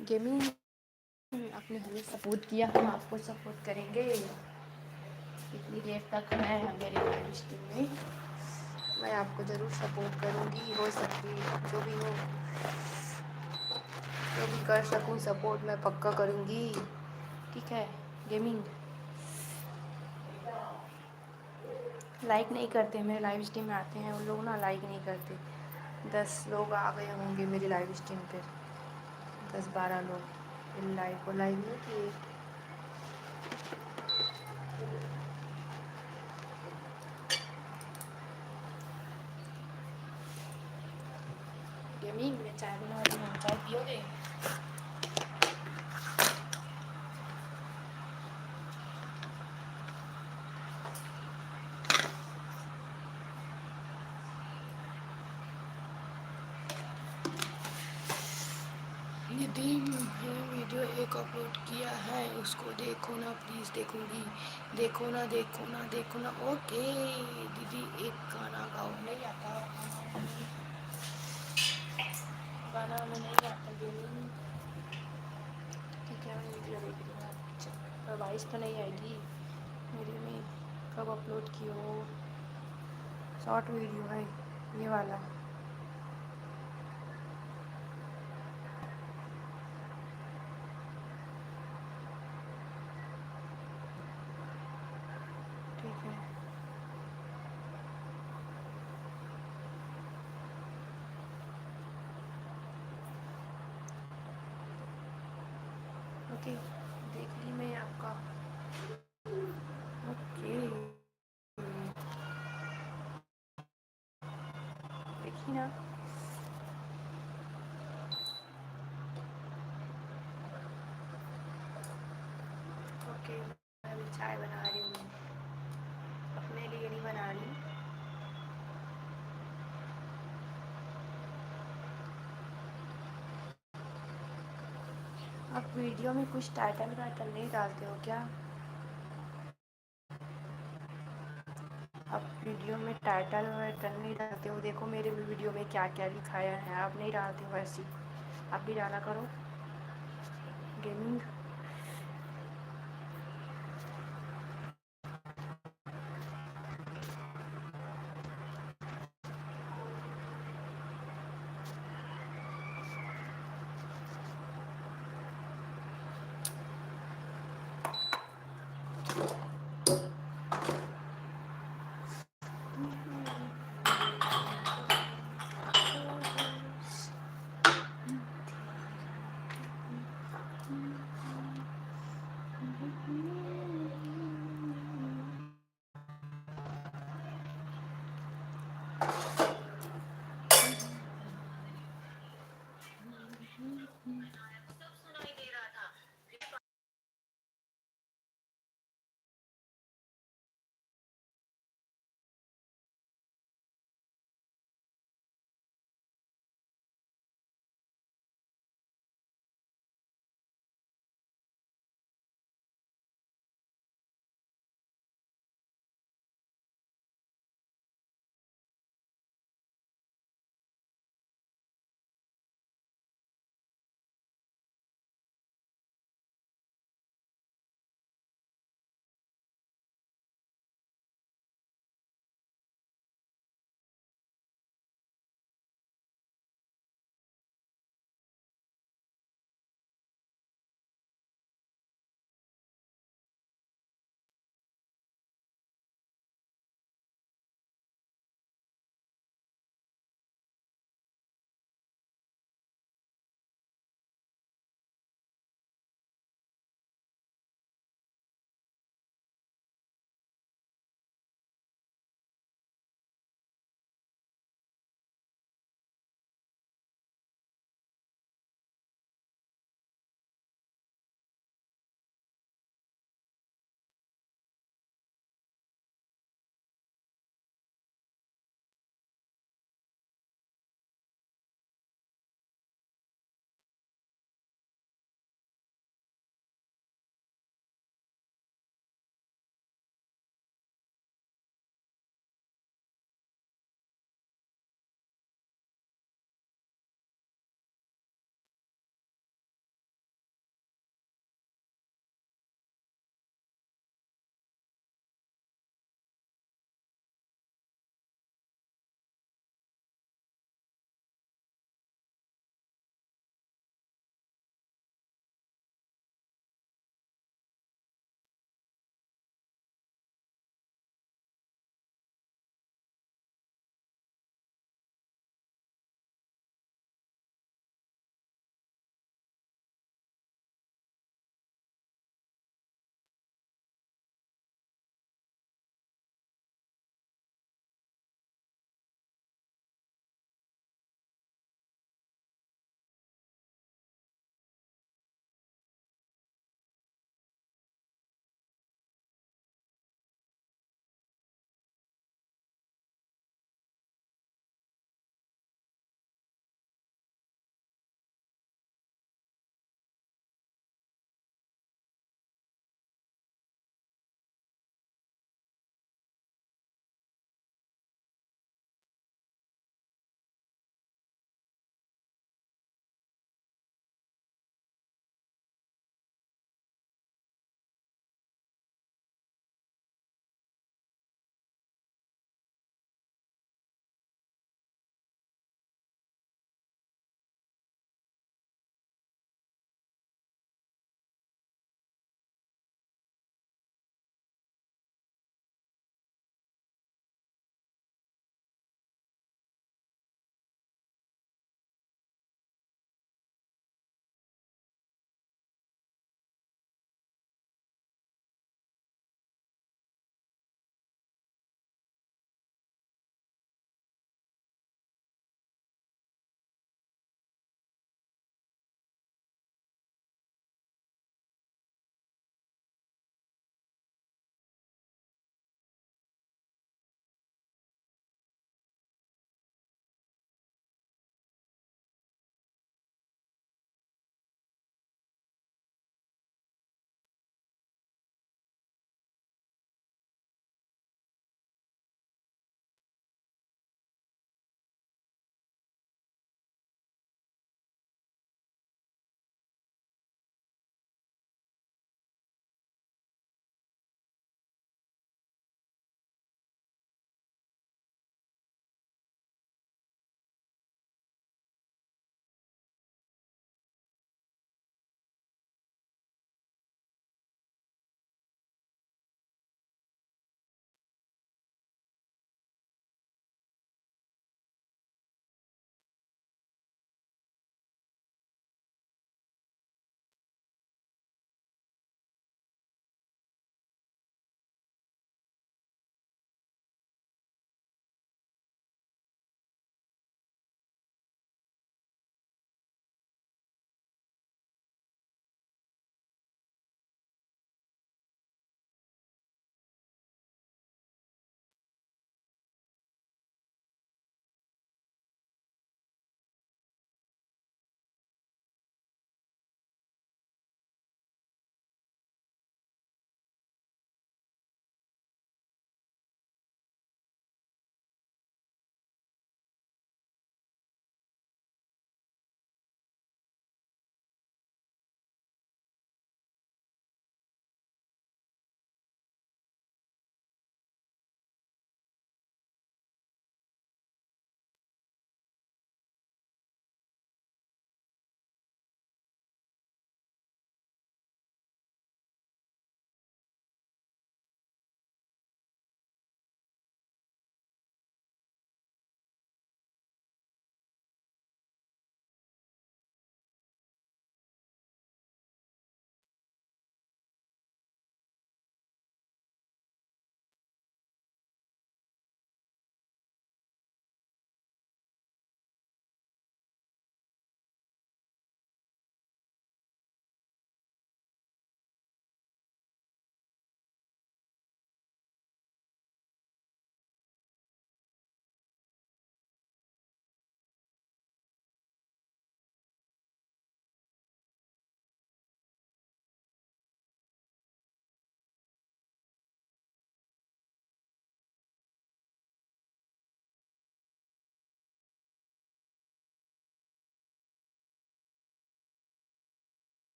गेमिंग आपने हमें सपोर्ट किया, हम आपको सपोर्ट करेंगे। इतनी देर तक मैं मेरे लाइव स्ट्रीम में मैं आपको ज़रूर सपोर्ट करूँगी। हो सकती जो भी हो, जो भी कर सकूँ सपोर्ट मैं पक्का करूँगी। ठीक है। गेमिंग लाइक नहीं करते, मेरे लाइव स्ट्रीम में आते हैं उन लोग ना, लाइक नहीं करते। 10 लोग आ गए होंगे मेरी लाइव स्ट्रीम पे, 10-12 लोग मेरी लाइव को लाइक नहीं किए। गेमिंग मैं चाय बना रही हूँ, चाय पियोगे? निधि मैंने वीडियो एक अपलोड किया है, उसको देखो ना प्लीज़। देखूंगी, देखो ना देखो ना देखो ना। ओके दीदी एक गाना गाओ। नहीं आता गाना में, नहीं आता गेमिंग। ठीक है मैं वीडियो देख रही हूँ। अच्छा वॉइस तो नहीं आएगी मेरे में। कब अपलोड किए हो? शॉर्ट वीडियो है ये वाला। ठीक है ओके, देख ली मैं आपका। ओके देखी ना। ओके मैं अभी चाय बना रही हूँ, अपने लिए नहीं बना रही। आप वीडियो में कुछ टाइटल वाइटल नहीं डालते हो क्या? आप वीडियो में टाइटल वाइटल नहीं डालते हो? देखो मेरे वीडियो में क्या क्या दिखाया है, आप नहीं डालते हो ऐसी। आप भी डाला करो। गेमिंग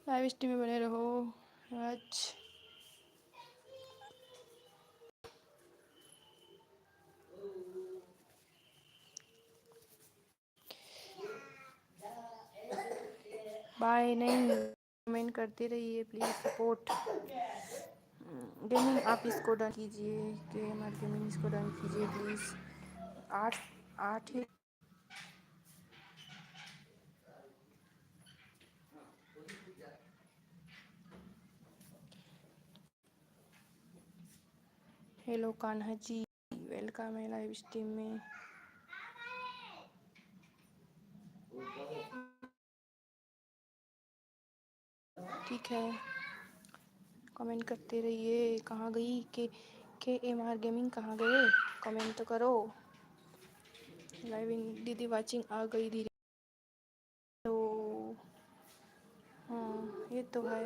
लाइव स्ट्रीम में बने रहो आज। बाय नहीं, कमेंट करते रहिए प्लीज़, सपोर्ट। गेमिंग आप इसको डन कीजिए, गेमर गेमिंग इसको डन कीजिए प्लीज़। 8 ही। हेलो कान्हा जी, वेलकम है लाइव स्ट्रीम में। ठीक है, कमेंट करते रहिए। कहाँ गई के एम आर गेमिंग, कहाँ गए? कमेंट तो करो। लाइव दीदी वाचिंग आ गई धीरे तो। हाँ ये तो है।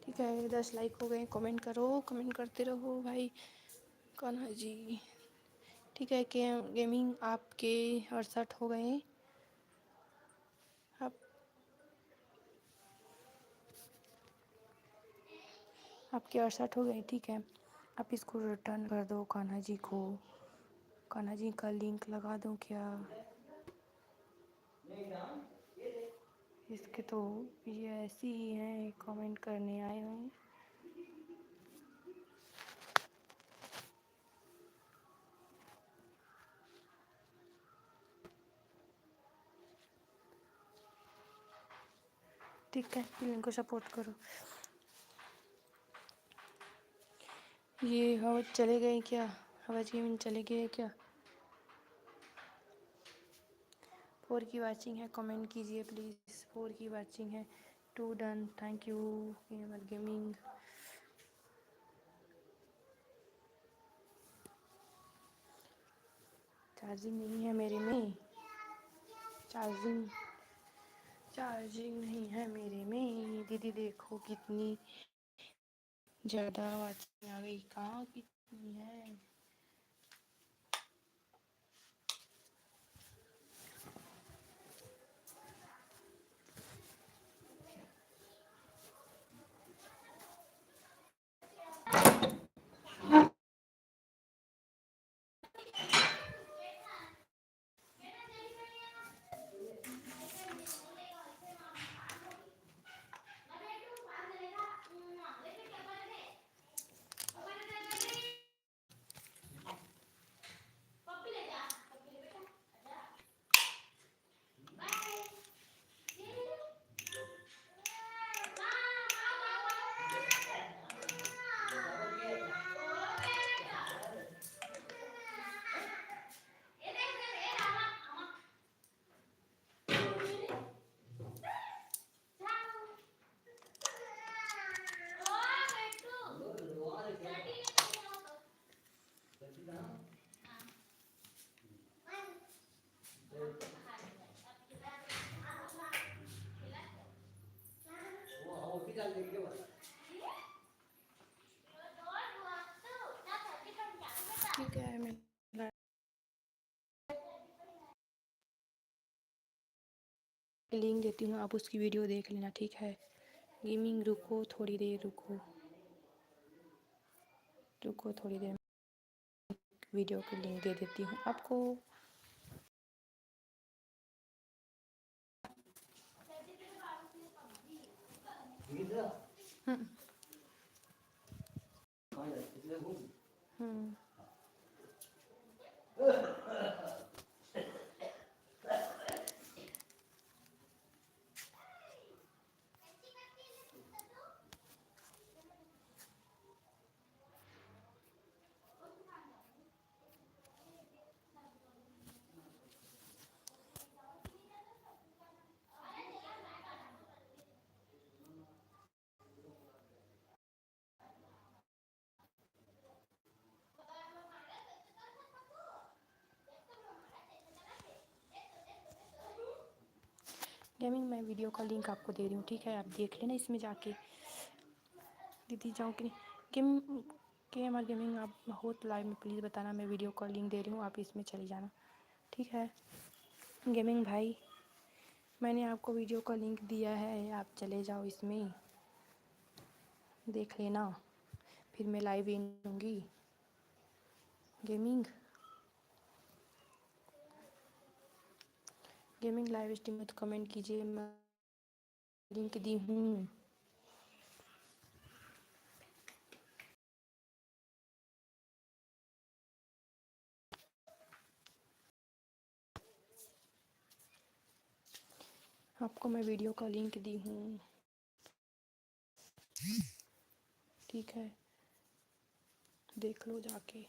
ठीक है, 10 लाइक हो गए। कमेंट करो, कमेंट करते रहो भाई कान्हा जी। ठीक है, के गेमिंग आपके 68 हो गए। आप आपके 68 हो गए। ठीक है, आप इसको रिटर्न कर दो कान्हा जी को। कान्हा जी का लिंक लगा दूँ क्या? इसके तो ये ऐसी ही हैं, कमेंट करने आए हुए हैं। ठीक है, इनको सपोर्ट करो। ये हवा चले गए क्या? हवा गेमिंग चले गए क्या? 4 की वाचिंग है, कमेंट कीजिए प्लीज़। 4 की वाचिंग है। 2 done, thank you gamer gaming. Charging नहीं है मेरे में, चार्जिंग नहीं है मेरे में। दीदी देखो कितनी ज़्यादा वाचिंग आ गई। कहाँ कितनी है? ठीक है, मैं लिंक देती हूँ, आप उसकी वीडियो देख लेना। ठीक है, गेमिंग रुको थोड़ी देर, रुको थोड़ी देर, वीडियो की लिंक दे देती हूँ आपको। हम्म हम्म मैं वीडियो का लिंक आपको दे रही हूँ, ठीक है, आप देख लेना इसमें जाके। दीदी जाऊँ कि नहीं, गेम और गेमिंग आप हो तो लाइव में प्लीज़ बताना, मैं वीडियो का लिंक दे रही हूँ, आप इसमें चले जाना, ठीक है। गेमिंग भाई, मैंने आपको वीडियो का लिंक दिया है, आप चले जाओ इसमें देख लेना, फिर मैं लाइव इन लूँगी। गेमिंग लाइव स्ट्रीम में तो कमेंट कीजिए, मैं लिंक दी हूँ। आपको मैं वीडियो का लिंक दी हूँ, ठीक है, देख लो जाके।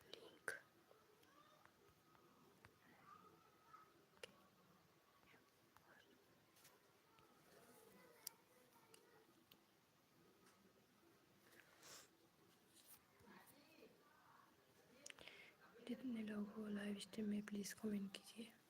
लिंक जितने लोग हो लाइव स्ट्रीम में प्लीज़ कमेंट कीजिए।